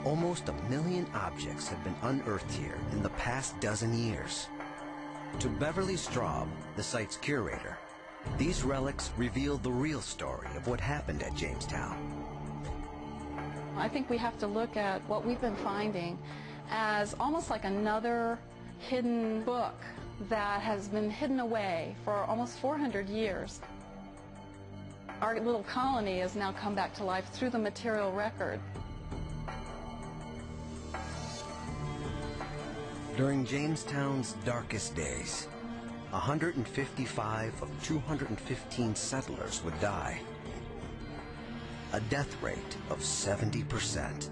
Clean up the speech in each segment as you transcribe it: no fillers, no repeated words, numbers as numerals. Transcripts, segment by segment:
Almost 1 million objects have been unearthed here in the past dozen years. To Beverly Straub, the site's curator, these relics reveal the real story of what happened at Jamestown. I think we have to look at what we've been finding as almost like another hidden book that has been hidden away for almost 400 years. Our little colony has now come back to life through the material record. During Jamestown's darkest days, 155 of 215 settlers would die, a death rate of 70%.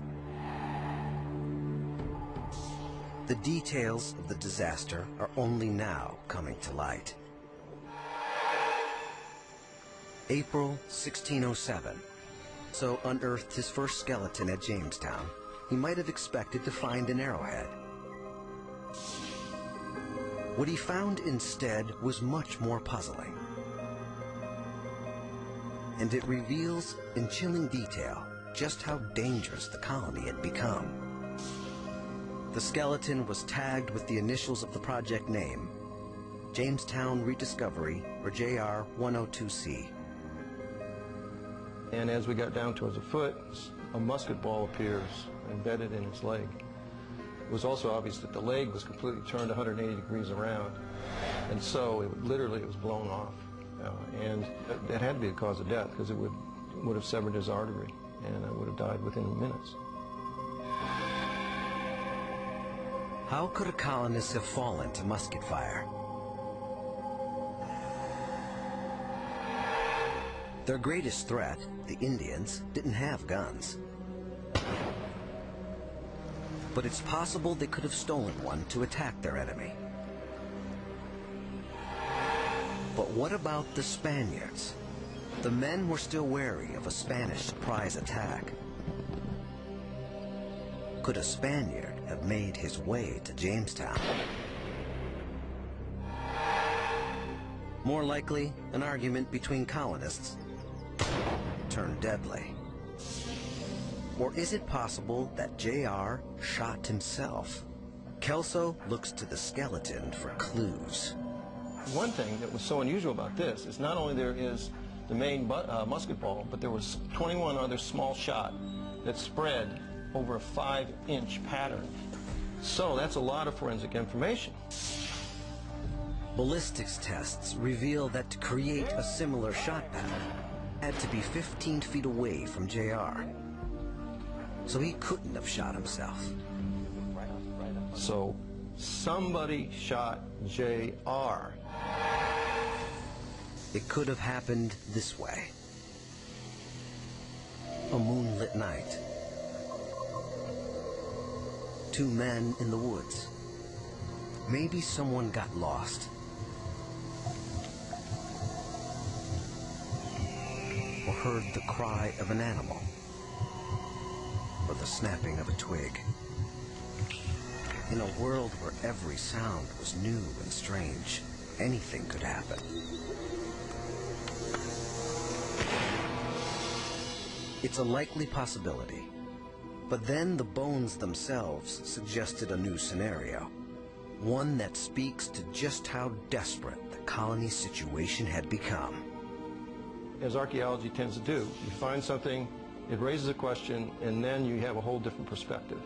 The details of the disaster are only now coming to light. April 1607, so unearthed his first skeleton at Jamestown. He might have expected to find an arrowhead. What he found instead was much more puzzling. And it reveals in chilling detail just how dangerous the colony had become. The skeleton was tagged with the initials of the project name, Jamestown Rediscovery, or JR-102C. And as we got down towards the foot, a musket ball appears embedded in his leg. It was also obvious that the leg was completely turned 180 degrees around, and so it was blown off. And that had to be the cause of death, because it would have severed his artery, and it would have died within minutes. How could a colonist have fallen to musket fire? Their greatest threat, the Indians, didn't have guns. But it's possible they could have stolen one to attack their enemy. But what about the Spaniards? The men were still wary of a Spanish surprise attack. Could a Spaniard have made his way to Jamestown? More likely, an argument between colonists turned deadly. Or is it possible that J.R. shot himself? Kelso looks to the skeleton for clues. One thing that was so unusual about this is not only there is the main musket ball, but there was 21 other small shot that spread over a 5-inch pattern. So that's a lot of forensic information. Ballistics tests reveal that to create a similar shot pattern, had to be 15 feet away from J.R. So he couldn't have shot himself. So somebody shot J.R. It could have happened this way. A moonlit night. 2 men in the woods. Maybe someone got lost. Or heard the cry of an animal. Or the snapping of a twig. In a world where every sound was new and strange, anything could happen. It's a likely possibility. But then the bones themselves suggested a new scenario. One that speaks to just how desperate the colony's situation had become. As archaeology tends to do, you find something, it raises a question, and then you have a whole different perspective.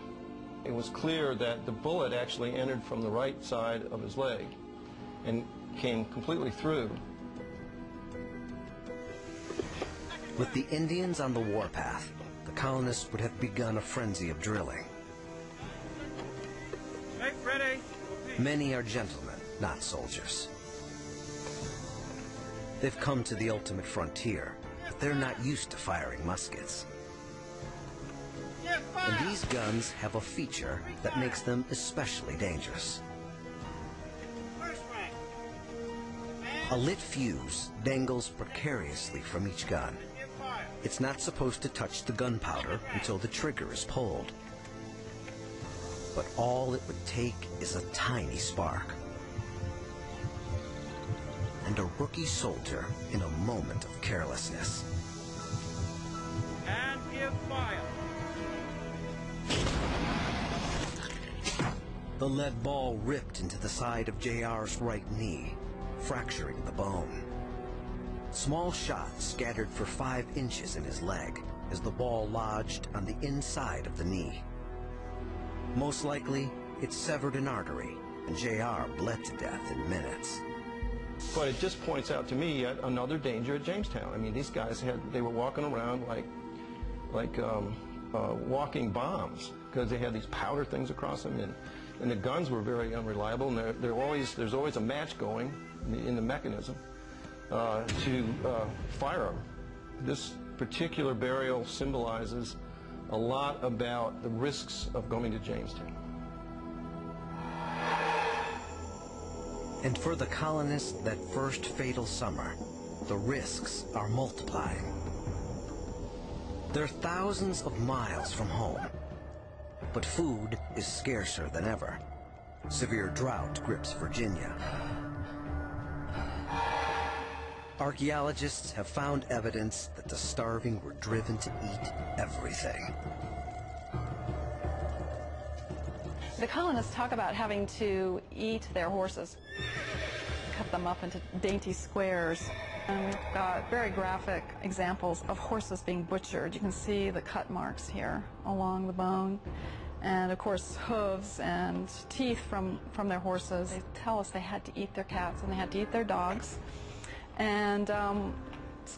It was clear that the bullet actually entered from the right side of his leg and came completely through. With the Indians on the warpath, the colonists would have begun a frenzy of drilling. Many are gentlemen, not soldiers. They've come to the ultimate frontier, but they're not used to firing muskets. And these guns have a feature that makes them especially dangerous. A lit fuse dangles precariously from each gun. It's not supposed to touch the gunpowder until the trigger is pulled. But all it would take is a tiny spark. And a rookie soldier in a moment of carelessness. And give fire. The lead ball ripped into the side of JR's right knee, fracturing the bone. Small shots scattered for 5 inches in his leg as the ball lodged on the inside of the knee. Most likely, it severed an artery, and JR bled to death in minutes. But it just points out to me yet another danger at Jamestown. I mean, these guys they were walking around like walking bombs, because they had these powder things across them, and the guns were very unreliable, and there's always a match going in the mechanism to fire them. This particular burial symbolizes a lot about the risks of going to Jamestown. And for the colonists that first fatal summer, the risks are multiplying. They're thousands of miles from home, but food is scarcer than ever. Severe drought grips Virginia. Archaeologists have found evidence that the starving were driven to eat everything. The colonists talk about having to eat their horses, cut them up into dainty squares. And we've got very graphic examples of horses being butchered. You can see the cut marks here along the bone. And of course, hooves and teeth from their horses. They tell us they had to eat their cats and they had to eat their dogs. And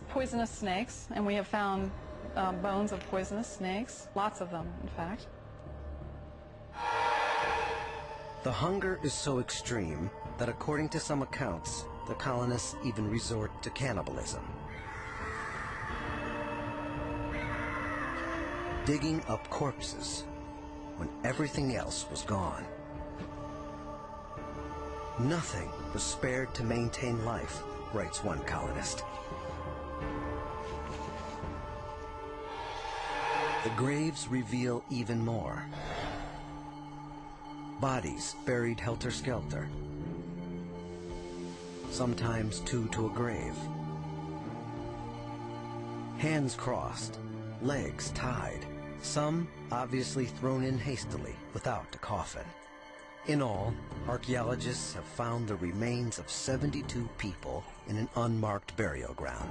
poisonous snakes, and we have found bones of poisonous snakes, lots of them, in fact. The hunger is so extreme that, according to some accounts, the colonists even resort to cannibalism. Digging up corpses when everything else was gone. Nothing was spared to maintain life, writes one colonist. The graves reveal even more. Bodies buried helter-skelter, sometimes 2 to a grave. Hands crossed, legs tied, some obviously thrown in hastily without a coffin. In all, archaeologists have found the remains of 72 people in an unmarked burial ground.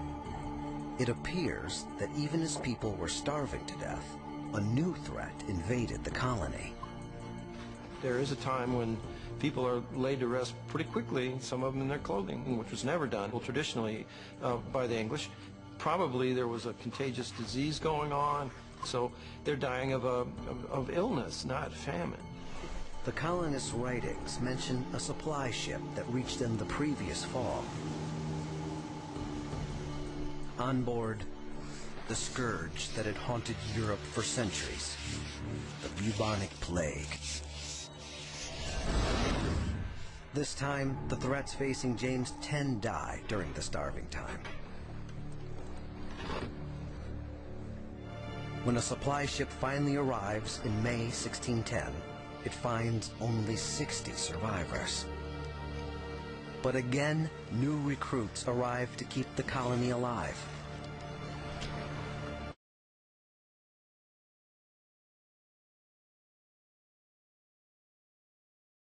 It appears that even as people were starving to death, a new threat invaded the colony. There is a time when people are laid to rest pretty quickly, some of them in their clothing, which was never done, well, traditionally by the English. Probably there was a contagious disease going on, so they're dying of illness, not famine. The colonists' writings mention a supply ship that reached them the previous fall. On board, the scourge that had haunted Europe for centuries, the bubonic plague. This time, the threats facing James 10 die during the starving time. When a supply ship finally arrives in May 1610, it finds only 60 survivors. But again, new recruits arrive to keep the colony alive.